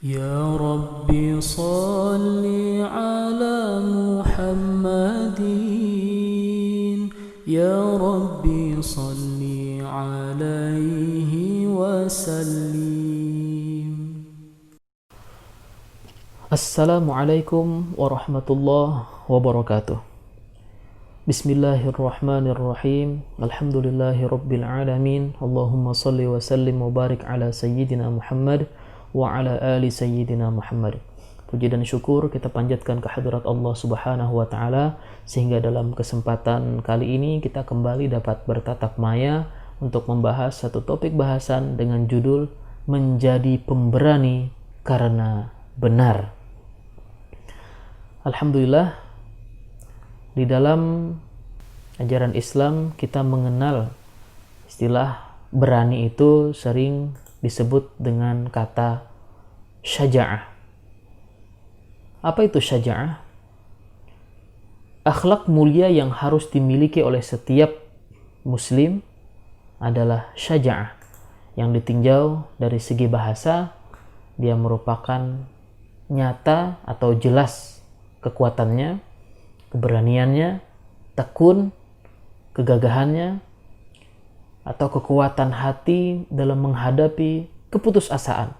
يا ربي صل على محمد يا ربي صل عليه وسلم. Assalamualaikum warahmatullahi wabarakatuh. Bismillahirrahmanirrahim. Alhamdulillahi rabbil alamin. Allahumma salli wa sallim wa barik ala sayyidina Muhammad wa ala ali sayyidina Muhammad. Puji dan syukur kita panjatkan kehadirat Allah Subhanahu wa taala sehingga dalam kesempatan kali ini kita kembali dapat bertatap maya untuk membahas satu topik bahasan dengan judul menjadi pemberani karena benar. Alhamdulillah, di dalam ajaran Islam kita mengenal istilah berani itu sering disebut dengan kata syaja'ah. Apa itu syaja'ah? Akhlak mulia yang harus dimiliki oleh setiap muslim adalah syaja'ah, yang ditinjau dari segi bahasa dia merupakan nyata atau jelas kekuatannya, keberaniannya, tekun, kegagahannya, atau kekuatan hati dalam menghadapi keputusasaan,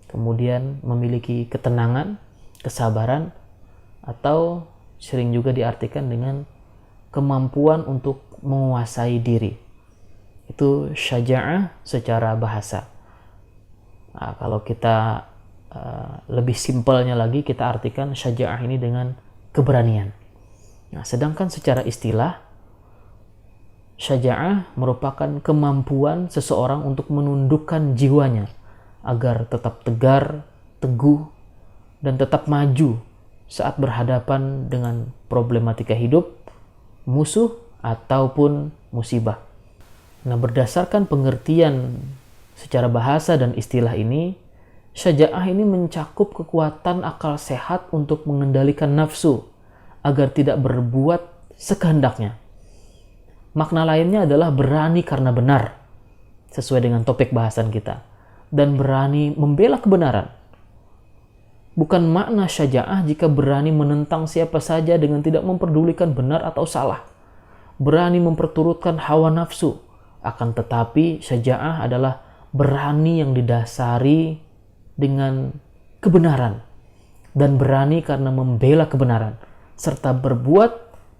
kemudian memiliki ketenangan, kesabaran, atau sering juga diartikan dengan kemampuan untuk menguasai diri. Itu syaja'ah secara bahasa. Nah, kalau kita lebih simpelnya lagi, kita artikan syaja'ah ini dengan keberanian. Nah, sedangkan secara istilah, syaja'ah merupakan kemampuan seseorang untuk menundukkan jiwanya agar tetap tegar, teguh, dan tetap maju saat berhadapan dengan problematika hidup, musuh, ataupun musibah. Nah, berdasarkan pengertian secara bahasa dan istilah ini, syaja'ah ini mencakup kekuatan akal sehat untuk mengendalikan nafsu agar tidak berbuat sekehendaknya. Makna lainnya adalah berani karena benar, sesuai dengan topik bahasan kita, dan berani membela kebenaran. Bukan makna syaja'ah jika berani menentang siapa saja dengan tidak memperdulikan benar atau salah, berani memperturutkan hawa nafsu. Akan tetapi syaja'ah adalah berani yang didasari dengan kebenaran, dan berani karena membela kebenaran, serta berbuat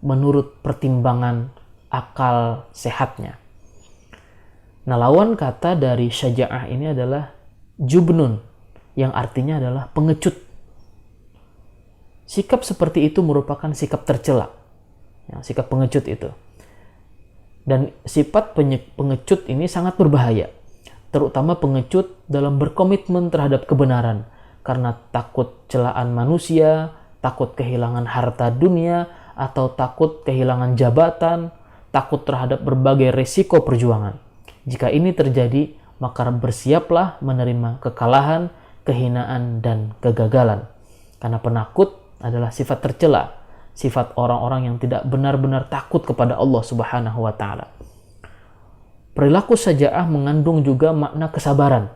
menurut pertimbangan akal sehatnya. Nah, lawan kata dari syaja'ah ini adalah jubnun, yang artinya adalah pengecut. Sikap seperti itu merupakan sikap tercela, ya, sikap pengecut itu. Dan sifat pengecut ini sangat berbahaya, terutama pengecut dalam berkomitmen terhadap kebenaran, karena takut celaan manusia, takut kehilangan harta dunia, atau takut kehilangan jabatan, takut terhadap berbagai risiko perjuangan. Jika ini terjadi, maka bersiaplah menerima kekalahan, kehinaan, dan kegagalan. Karena penakut adalah sifat tercela, sifat orang-orang yang tidak benar-benar takut kepada Allah Subhanahu wa taala. Perilaku syaja'ah mengandung juga makna kesabaran.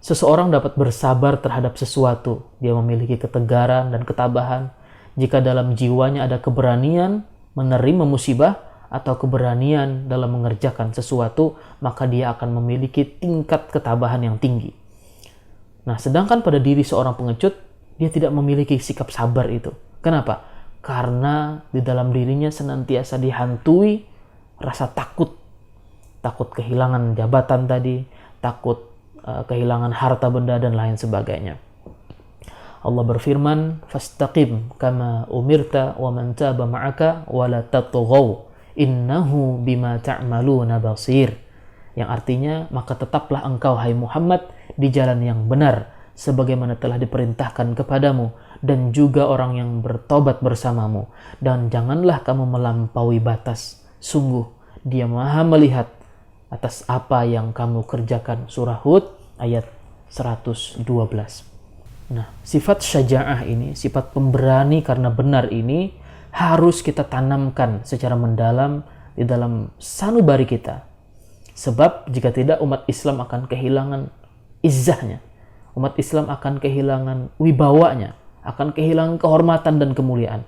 Seseorang dapat bersabar terhadap sesuatu. Dia memiliki ketegaran dan ketabahan jika dalam jiwanya ada keberanian menerima musibah atau keberanian dalam mengerjakan sesuatu, maka dia akan memiliki tingkat ketabahan yang tinggi. Nah, sedangkan pada diri seorang pengecut, dia tidak memiliki sikap sabar itu. Kenapa? Karena di dalam dirinya senantiasa dihantui rasa takut. Takut kehilangan jabatan tadi, takut kehilangan harta benda, dan lain sebagainya. Allah berfirman, "Fastaqim kama umirta wa man taba ma'aka wa la tatghaw innahu bima ta'maluna basir." Yang artinya, maka tetaplah engkau hai Muhammad di jalan yang benar sebagaimana telah diperintahkan kepadamu, dan juga orang yang bertobat bersamamu, dan janganlah kamu melampaui batas. Sungguh Dia Maha melihat atas apa yang kamu kerjakan. Surah Hud ayat 112. Nah, sifat syaja'ah ini, sifat pemberani karena benar ini harus kita tanamkan secara mendalam di dalam sanubari kita. Sebab jika tidak, umat Islam akan kehilangan izzahnya, umat Islam akan kehilangan wibawanya, akan kehilangan kehormatan dan kemuliaan.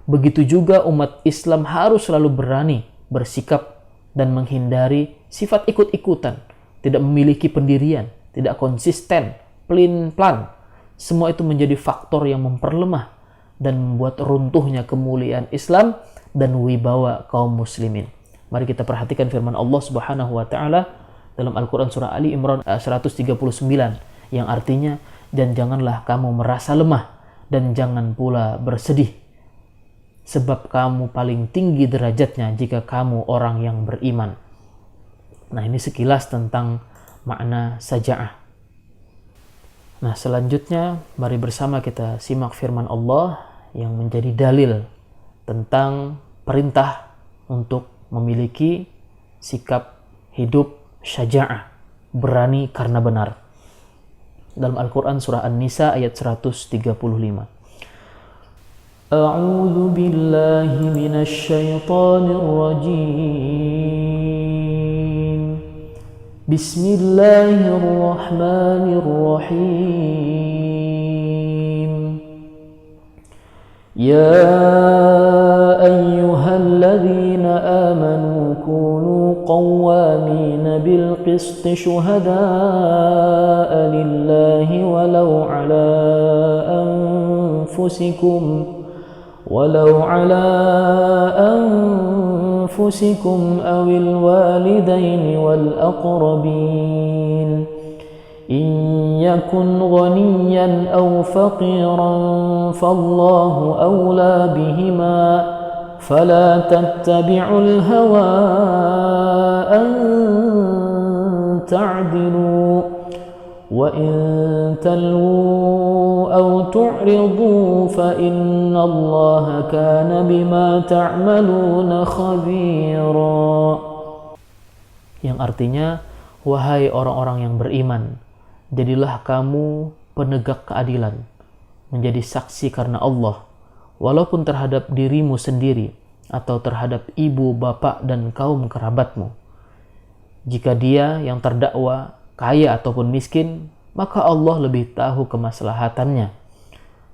Begitu juga umat Islam harus selalu berani bersikap dan menghindari sifat ikut-ikutan, tidak memiliki pendirian, tidak konsisten, pelin-pelan. Semua itu menjadi faktor yang memperlemah dan membuat runtuhnya kemuliaan Islam dan wibawa kaum muslimin. Mari kita perhatikan firman Allah Subhanahu wa taala dalam Al-Qur'an surah Ali Imran 139 yang artinya, dan janganlah kamu merasa lemah dan jangan pula bersedih, sebab kamu paling tinggi derajatnya jika kamu orang yang beriman. Nah, ini sekilas tentang makna saja'ah. Nah, selanjutnya mari bersama kita simak firman Allah yang menjadi dalil tentang perintah untuk memiliki sikap hidup syaja'ah, berani karena benar. Dalam Al-Quran surah An-Nisa ayat 135. A'udzu billahi minasy syaithanir rajim. Bismillahirrahmanirrahim. Ya ayyuhalladzina amanu kunu qawwamina bil qisti syuhada'a lillahi walau ala anfusikum ولو على أنفسكم أو الوالدين والأقربين إن يكن غنيا أو فقيرا فالله أولى بهما فلا تتبعوا الهوى أن تعدلوا وإن تلووا أو تعرضوا فإن الله كان بما تعملون خبيرا. Yang artinya, wahai orang-orang yang beriman, jadilah kamu penegak keadilan, menjadi saksi karena Allah, walaupun terhadap dirimu sendiri atau terhadap ibu, bapak, dan kaum kerabatmu. Jika dia yang terdakwa kaya ataupun miskin, maka Allah lebih tahu kemaslahatannya.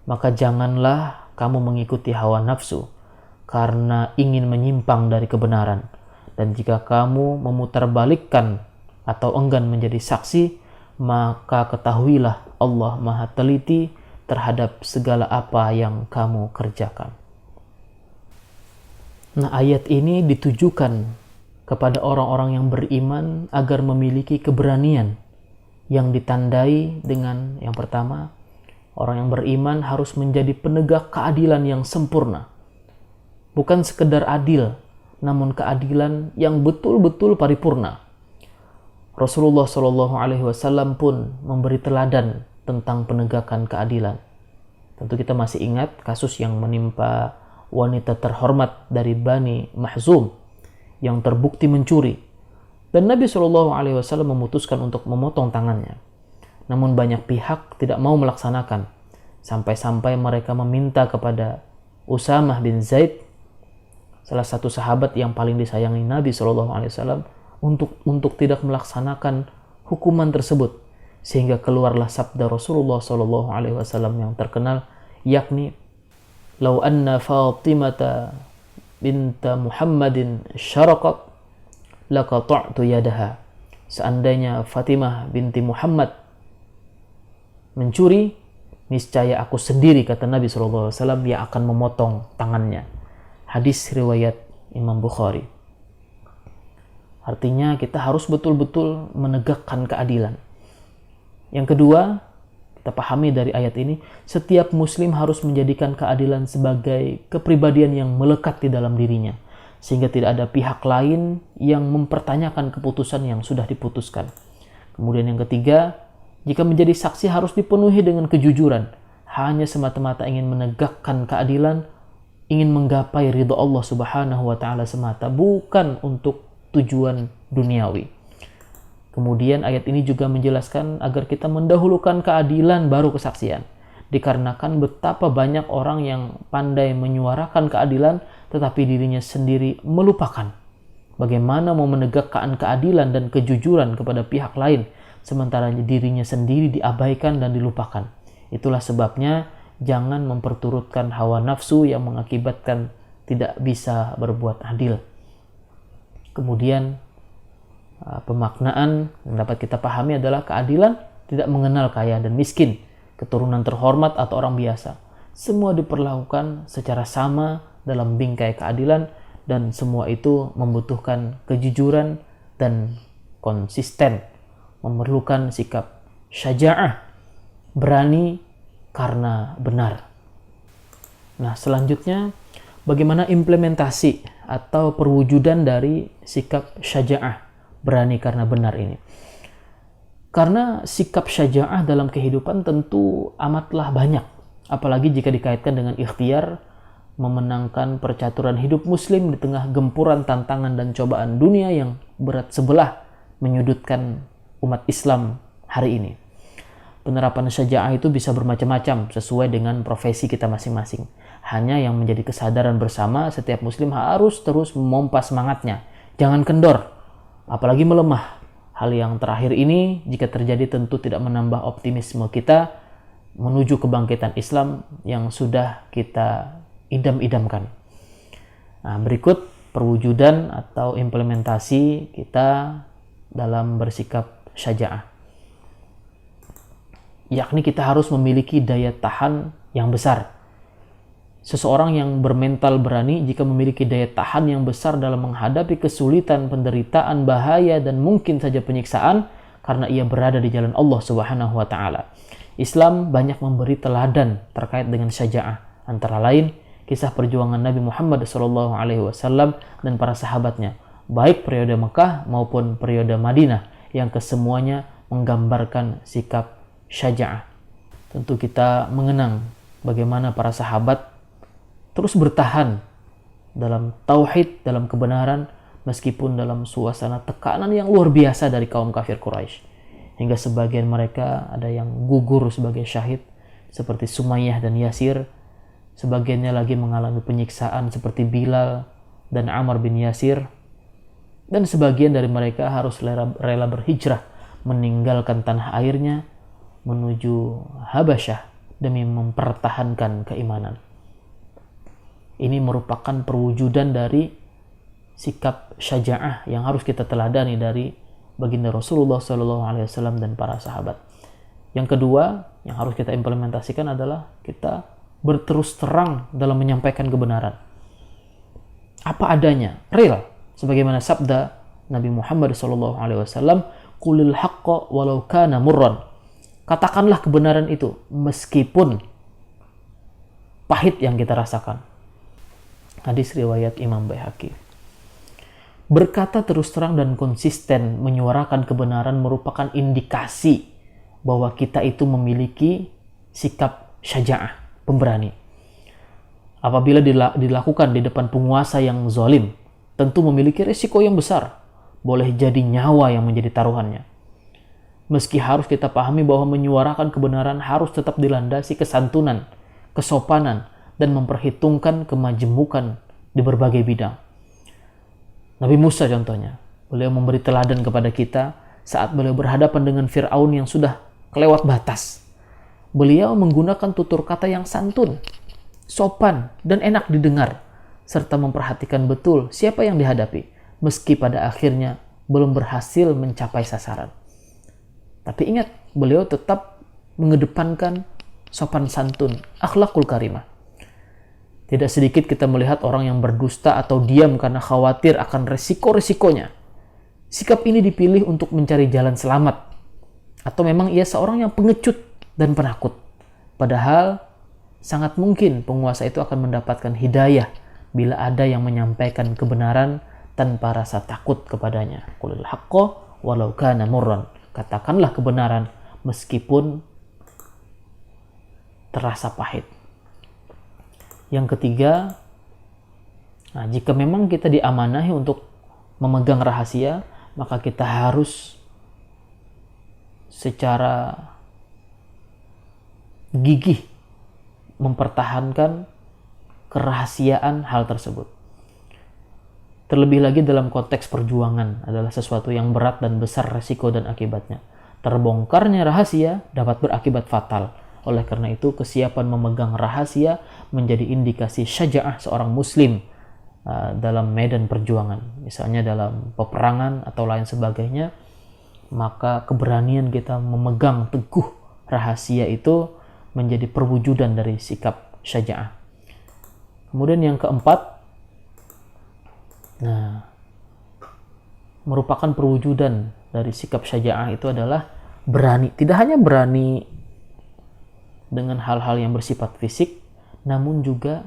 Maka janganlah kamu mengikuti hawa nafsu karena ingin menyimpang dari kebenaran. Dan jika kamu memutarbalikkan atau enggan menjadi saksi, maka ketahuilah Allah Maha teliti terhadap segala apa yang kamu kerjakan. Nah, ayat ini ditujukan kepada orang-orang yang beriman agar memiliki keberanian yang ditandai dengan yang pertama, orang yang beriman harus menjadi penegak keadilan yang sempurna. Bukan sekedar adil, namun keadilan yang betul-betul paripurna. Rasulullah SAW pun memberi teladan tentang penegakan keadilan. Tentu kita masih ingat kasus yang menimpa wanita terhormat dari Bani Mahzum yang terbukti mencuri, dan Nabi SAW memutuskan untuk memotong tangannya. Namun banyak pihak tidak mau melaksanakan, sampai-sampai mereka meminta kepada Usamah bin Zaid, salah satu sahabat yang paling disayangi Nabi SAW, untuk tidak melaksanakan hukuman tersebut, sehingga keluarlah sabda Rasulullah SAW yang terkenal, yakni, "Lau anna Fatimata binta Muhammadin syaraqat laqata'tu yadaha." Seandainya Fatimah binti Muhammad mencuri, niscaya aku sendiri, kata Nabi SAW, yang akan memotong tangannya. Hadis riwayat Imam Bukhari. Artinya kita harus betul-betul menegakkan keadilan. Yang kedua, kita pahami dari ayat ini, setiap muslim harus menjadikan keadilan sebagai kepribadian yang melekat di dalam dirinya, sehingga tidak ada pihak lain yang mempertanyakan keputusan yang sudah diputuskan. Kemudian yang ketiga, jika menjadi saksi harus dipenuhi dengan kejujuran, hanya semata-mata ingin menegakkan keadilan, ingin menggapai ridha Allah Subhanahu wa taala semata, bukan untuk tujuan duniawi. Kemudian ayat ini juga menjelaskan agar kita mendahulukan keadilan baru kesaksian. Dikarenakan betapa banyak orang yang pandai menyuarakan keadilan tetapi dirinya sendiri melupakan bagaimana mau menegakkan keadilan dan kejujuran kepada pihak lain, sementara dirinya sendiri diabaikan dan dilupakan. Itulah sebabnya jangan memperturutkan hawa nafsu yang mengakibatkan tidak bisa berbuat adil. Kemudian pemaknaan yang dapat kita pahami adalah keadilan tidak mengenal kaya dan miskin, keturunan terhormat atau orang biasa. Semua diperlakukan secara sama dalam bingkai keadilan, dan semua itu membutuhkan kejujuran dan konsisten, memerlukan sikap syaja'ah, berani karena benar. Nah, selanjutnya bagaimana implementasi atau perwujudan dari sikap syaja'ah, berani karena benar ini? Karena sikap syaja'ah dalam kehidupan tentu amatlah banyak, apalagi jika dikaitkan dengan ikhtiar memenangkan percaturan hidup muslim di tengah gempuran tantangan dan cobaan dunia yang berat sebelah menyudutkan umat Islam hari ini. Penerapan syaja'ah itu bisa bermacam-macam sesuai dengan profesi kita masing-masing. Hanya yang menjadi kesadaran bersama, setiap muslim harus terus memompa semangatnya. Jangan kendor, apalagi melemah. Hal yang terakhir ini jika terjadi tentu tidak menambah optimisme kita menuju kebangkitan Islam yang sudah kita idam-idamkan. Nah, berikut perwujudan atau implementasi kita dalam bersikap syaja'ah. Yakni kita harus memiliki daya tahan yang besar. Seseorang yang bermental berani jika memiliki daya tahan yang besar dalam menghadapi kesulitan, penderitaan, bahaya, dan mungkin saja penyiksaan karena ia berada di jalan Allah Subhanahu wa Ta'ala. Islam banyak memberi teladan terkait dengan syaja'ah, antara lain kisah perjuangan Nabi Muhammad SAW dan para sahabatnya, baik periode Mekah maupun periode Madinah, yang kesemuanya menggambarkan sikap syaja'ah. Tentu kita mengenang bagaimana para sahabat terus bertahan dalam tauhid, dalam kebenaran, meskipun dalam suasana tekanan yang luar biasa dari kaum kafir Quraisy. Hingga sebagian mereka ada yang gugur sebagai syahid, seperti Sumayyah dan Yasir. Sebagiannya lagi mengalami penyiksaan seperti Bilal dan Ammar bin Yasir. Dan sebagian dari mereka harus rela berhijrah, meninggalkan tanah airnya, menuju Habasyah demi mempertahankan keimanan. Ini merupakan perwujudan dari sikap syaja'ah yang harus kita teladani dari baginda Rasulullah SAW dan para sahabat. Yang kedua yang harus kita implementasikan adalah kita berterus terang dalam menyampaikan kebenaran. Apa adanya, real. Sebagaimana sabda Nabi Muhammad SAW, "Qulil haqqa walau kana murran." Katakanlah kebenaran itu meskipun pahit yang kita rasakan. Hadis riwayat Imam Baihaqi. Berkata terus terang dan konsisten menyuarakan kebenaran merupakan indikasi bahwa kita itu memiliki sikap syaja'ah, pemberani. Apabila dilakukan di depan penguasa yang zalim, tentu memiliki risiko yang besar. Boleh jadi nyawa yang menjadi taruhannya. Meski harus kita pahami bahwa menyuarakan kebenaran harus tetap dilandasi kesantunan, kesopanan, dan memperhitungkan kemajemukan di berbagai bidang. Nabi Musa contohnya, beliau memberi teladan kepada kita saat beliau berhadapan dengan Fir'aun yang sudah kelewat batas. Beliau menggunakan tutur kata yang santun, sopan, dan enak didengar, serta memperhatikan betul siapa yang dihadapi, meski pada akhirnya belum berhasil mencapai sasaran. Tapi ingat, beliau tetap mengedepankan sopan santun, akhlakul karimah. Tidak sedikit kita melihat orang yang berdusta atau diam karena khawatir akan resiko-resikonya. Sikap ini dipilih untuk mencari jalan selamat. Atau memang ia seorang yang pengecut dan penakut. Padahal sangat mungkin penguasa itu akan mendapatkan hidayah bila ada yang menyampaikan kebenaran tanpa rasa takut kepadanya. Qulil haqqa walau kana murran. Katakanlah kebenaran meskipun terasa pahit. Yang ketiga, jika memang kita diamanahi untuk memegang rahasia, maka kita harus secara gigih mempertahankan kerahasiaan hal tersebut. Terlebih lagi dalam konteks perjuangan adalah sesuatu yang berat dan besar resiko dan akibatnya. Terbongkarnya rahasia dapat berakibat fatal. Oleh karena itu, kesiapan memegang rahasia menjadi indikasi syaja'ah seorang muslim dalam medan perjuangan. Misalnya dalam peperangan atau lain sebagainya, maka keberanian kita memegang teguh rahasia itu menjadi perwujudan dari sikap syaja'ah. Kemudian yang keempat, merupakan perwujudan dari sikap syaja'ah itu adalah berani. Tidak hanya berani dengan hal-hal yang bersifat fisik, namun juga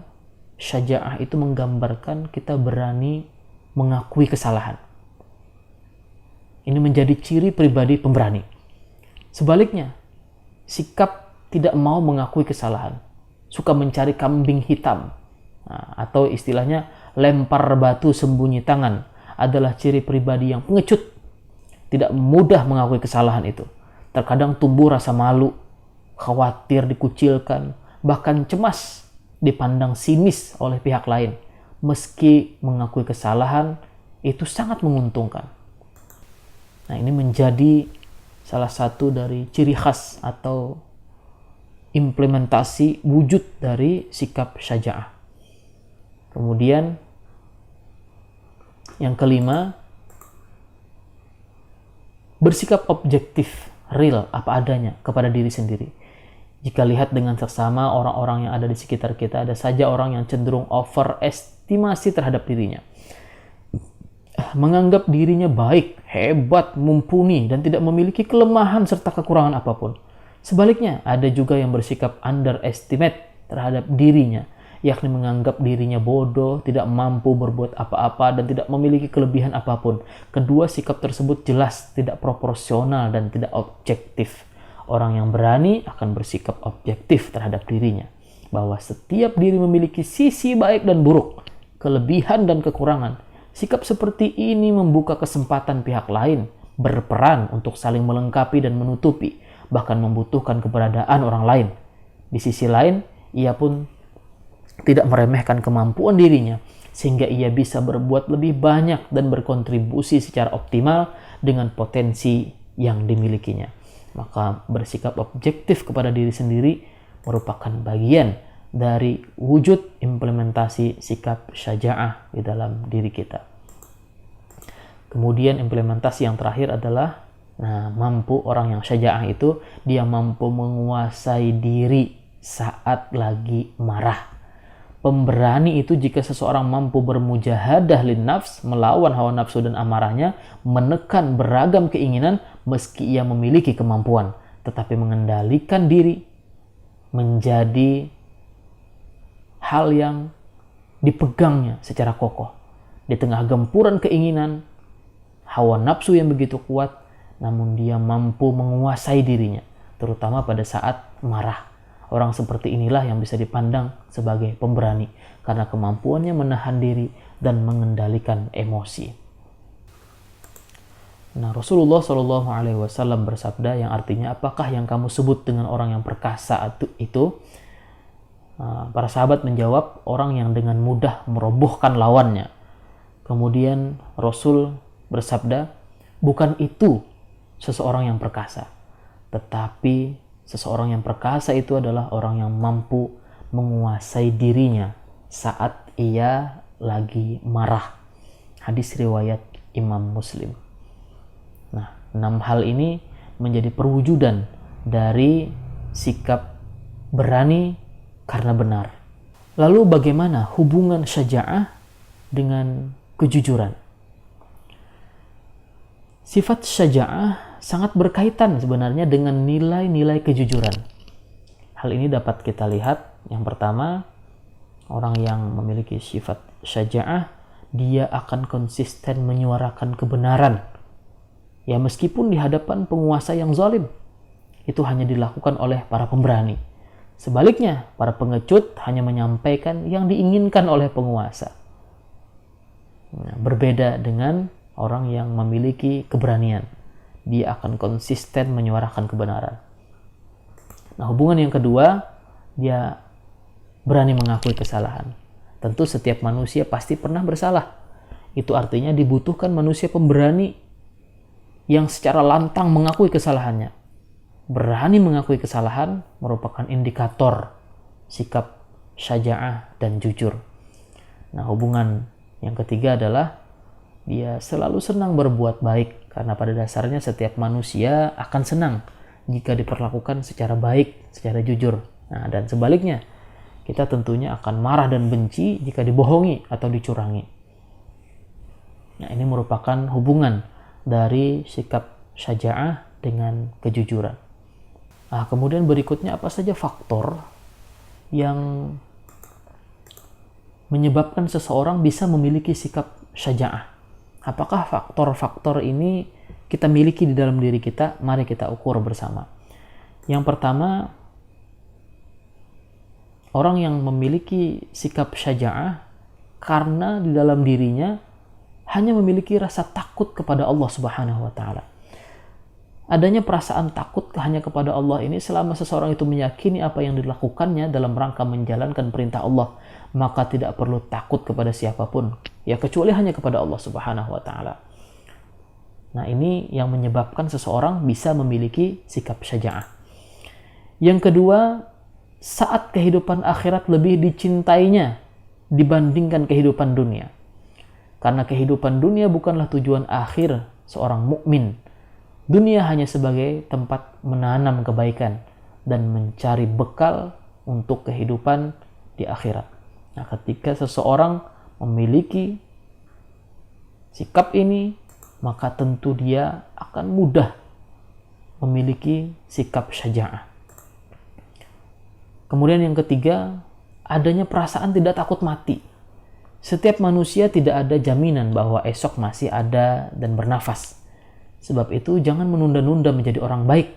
syaja'ah itu menggambarkan kita berani mengakui kesalahan. Ini menjadi ciri pribadi pemberani. Sebaliknya, sikap tidak mau mengakui kesalahan, suka mencari kambing hitam, atau istilahnya lempar batu sembunyi tangan, adalah ciri pribadi yang pengecut, tidak mudah mengakui kesalahan itu. Terkadang tumbuh rasa malu, khawatir dikucilkan, bahkan cemas dipandang sinis oleh pihak lain. Meski mengakui kesalahan itu sangat menguntungkan. Nah, ini menjadi salah satu dari ciri khas atau implementasi wujud dari sikap syaja'ah. Kemudian yang kelima, bersikap objektif, real, apa adanya kepada diri sendiri. Jika lihat dengan seksama orang-orang yang ada di sekitar kita, ada saja orang yang cenderung overestimasi terhadap dirinya. Menganggap dirinya baik, hebat, mumpuni, dan tidak memiliki kelemahan serta kekurangan apapun. Sebaliknya, ada juga yang bersikap underestimate terhadap dirinya, yakni menganggap dirinya bodoh, tidak mampu berbuat apa-apa, dan tidak memiliki kelebihan apapun. Kedua sikap tersebut jelas tidak proporsional dan tidak objektif. Orang yang berani akan bersikap objektif terhadap dirinya, bahwa setiap diri memiliki sisi baik dan buruk, kelebihan dan kekurangan. Sikap seperti ini membuka kesempatan pihak lain berperan untuk saling melengkapi dan menutupi, bahkan membutuhkan keberadaan orang lain. Di sisi lain, ia pun tidak meremehkan kemampuan dirinya, sehingga ia bisa berbuat lebih banyak dan berkontribusi secara optimal dengan potensi yang dimilikinya. Maka bersikap objektif kepada diri sendiri merupakan bagian dari wujud implementasi sikap syaja'ah di dalam diri kita. Kemudian implementasi yang terakhir adalah mampu orang yang syaja'ah itu, dia mampu menguasai diri saat lagi marah. Pemberani itu jika seseorang mampu bermujahadah lin nafs, melawan hawa nafsu dan amarahnya, menekan beragam keinginan meski ia memiliki kemampuan, tetapi mengendalikan diri menjadi hal yang dipegangnya secara kokoh. Di tengah gempuran keinginan, hawa nafsu yang begitu kuat, namun dia mampu menguasai dirinya, terutama pada saat marah. Orang seperti inilah yang bisa dipandang sebagai pemberani karena kemampuannya menahan diri dan mengendalikan emosi. Nah, Rasulullah Shallallahu Alaihi Wasallam bersabda yang artinya, apakah yang kamu sebut dengan orang yang perkasa itu? Para sahabat menjawab, orang yang dengan mudah merobohkan lawannya. Kemudian Rasul bersabda, bukan itu seseorang yang perkasa, tetapi seseorang yang perkasa itu adalah orang yang mampu menguasai dirinya saat ia lagi marah. Hadis riwayat Imam Muslim. Nah, 6 hal ini menjadi perwujudan dari sikap berani karena benar. Lalu bagaimana hubungan syaja'ah dengan kejujuran? Sifat syaja'ah sangat berkaitan sebenarnya dengan nilai-nilai kejujuran. Hal ini dapat kita lihat. Yang pertama, orang yang memiliki sifat syaja'ah, dia akan konsisten menyuarakan kebenaran. Ya, meskipun di hadapan penguasa yang zalim. Itu hanya dilakukan oleh para pemberani. Sebaliknya, para pengecut hanya menyampaikan yang diinginkan oleh penguasa. Nah, berbeda dengan orang yang memiliki keberanian. Dia akan konsisten menyuarakan kebenaran. Nah, hubungan yang kedua, dia berani mengakui kesalahan. Tentu setiap manusia pasti pernah bersalah. Itu artinya dibutuhkan manusia pemberani yang secara lantang mengakui kesalahannya. Berani mengakui kesalahan merupakan indikator sikap syaja'ah dan jujur. Nah, hubungan yang ketiga adalah dia selalu senang berbuat baik, karena pada dasarnya setiap manusia akan senang jika diperlakukan secara baik, secara jujur. Nah, dan sebaliknya, kita tentunya akan marah dan benci jika dibohongi atau dicurangi. Nah, ini merupakan hubungan dari sikap syaja'ah dengan kejujuran. Nah, kemudian berikutnya apa saja faktor yang menyebabkan seseorang bisa memiliki sikap syaja'ah? Apakah faktor-faktor ini kita miliki di dalam diri kita? Mari kita ukur bersama. Yang pertama, orang yang memiliki sikap syaja'ah karena di dalam dirinya hanya memiliki rasa takut kepada Allah Subhanahu wa Ta'ala. Adanya perasaan takut hanya kepada Allah ini selama seseorang itu meyakini apa yang dilakukannya dalam rangka menjalankan perintah Allah, maka tidak perlu takut kepada siapapun, ya kecuali hanya kepada Allah Subhanahu wa Ta'ala. Nah, ini yang menyebabkan seseorang bisa memiliki sikap syaja'ah. Yang kedua, saat kehidupan akhirat lebih dicintainya dibandingkan kehidupan dunia. Karena kehidupan dunia bukanlah tujuan akhir seorang mukmin. Dunia hanya sebagai tempat menanam kebaikan dan mencari bekal untuk kehidupan di akhirat. Nah, ketika seseorang memiliki sikap ini, maka tentu dia akan mudah memiliki sikap syaja'ah. Kemudian yang ketiga, adanya perasaan tidak takut mati. Setiap manusia tidak ada jaminan bahwa esok masih ada dan bernafas. Sebab itu jangan menunda-nunda menjadi orang baik,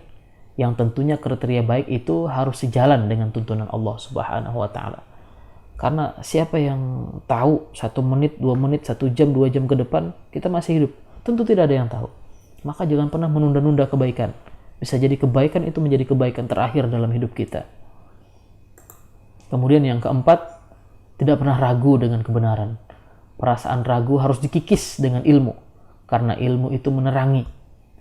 yang tentunya kriteria baik itu harus sejalan dengan tuntunan Allah Subhanahu wa Ta'ala. Karena siapa yang tahu 1 menit, 2 menit, 1 jam, 2 jam ke depan kita masih hidup? Tentu tidak ada yang tahu. Maka jangan pernah menunda-nunda kebaikan. Bisa jadi kebaikan itu menjadi kebaikan terakhir dalam hidup kita. Kemudian yang keempat, tidak pernah ragu dengan kebenaran. Perasaan ragu harus dikikis dengan ilmu, karena ilmu itu menerangi,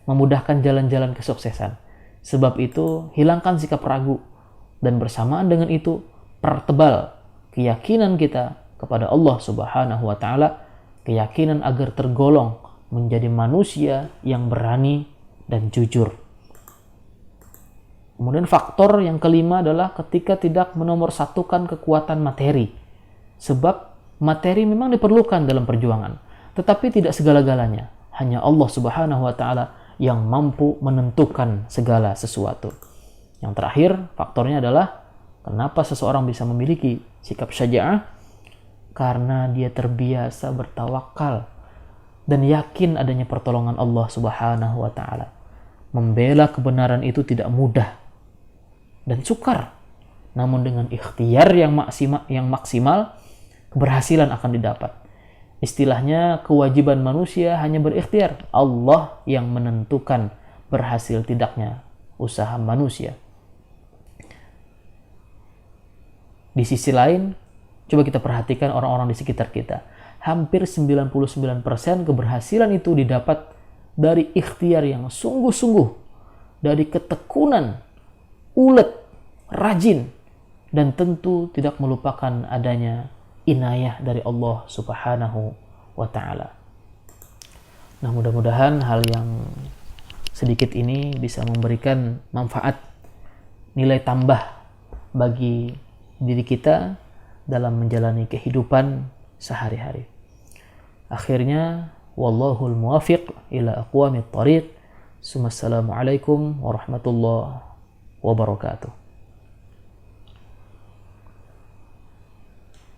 memudahkan jalan-jalan kesuksesan. Sebab itu, hilangkan sikap ragu, dan bersamaan dengan itu, pertebal keyakinan kita kepada Allah Subhanahu wa Ta'ala, keyakinan agar tergolong menjadi manusia yang berani dan jujur. Kemudian faktor yang kelima adalah ketika tidak menomorsatukan kekuatan materi. Sebab materi memang diperlukan dalam perjuangan, tetapi tidak segala-galanya. Hanya Allah Subhanahu wa Ta'ala yang mampu menentukan segala sesuatu. Yang terakhir, faktornya adalah kenapa seseorang bisa memiliki sikap syaja'ah? Karena dia terbiasa bertawakal dan yakin adanya pertolongan Allah Subhanahu wa Ta'ala. Membela kebenaran itu tidak mudah dan sukar. Namun dengan ikhtiar yang maksimal, keberhasilan akan didapat. Istilahnya, kewajiban manusia hanya berikhtiar. Allah yang menentukan berhasil tidaknya usaha manusia. Di sisi lain, coba kita perhatikan orang-orang di sekitar kita. Hampir 99% keberhasilan itu didapat dari ikhtiar yang sungguh-sungguh, dari ketekunan, ulet, rajin, dan tentu tidak melupakan adanya inayah dari Allah Subhanahu wa Ta'ala. Nah, mudah-mudahan hal yang sedikit ini bisa memberikan manfaat, nilai tambah bagi diri kita dalam menjalani kehidupan sehari-hari. Akhirnya, wallahul muwafiq ila aqwamit thariq. Assalamualaikum warahmatullahi wabarakatuh.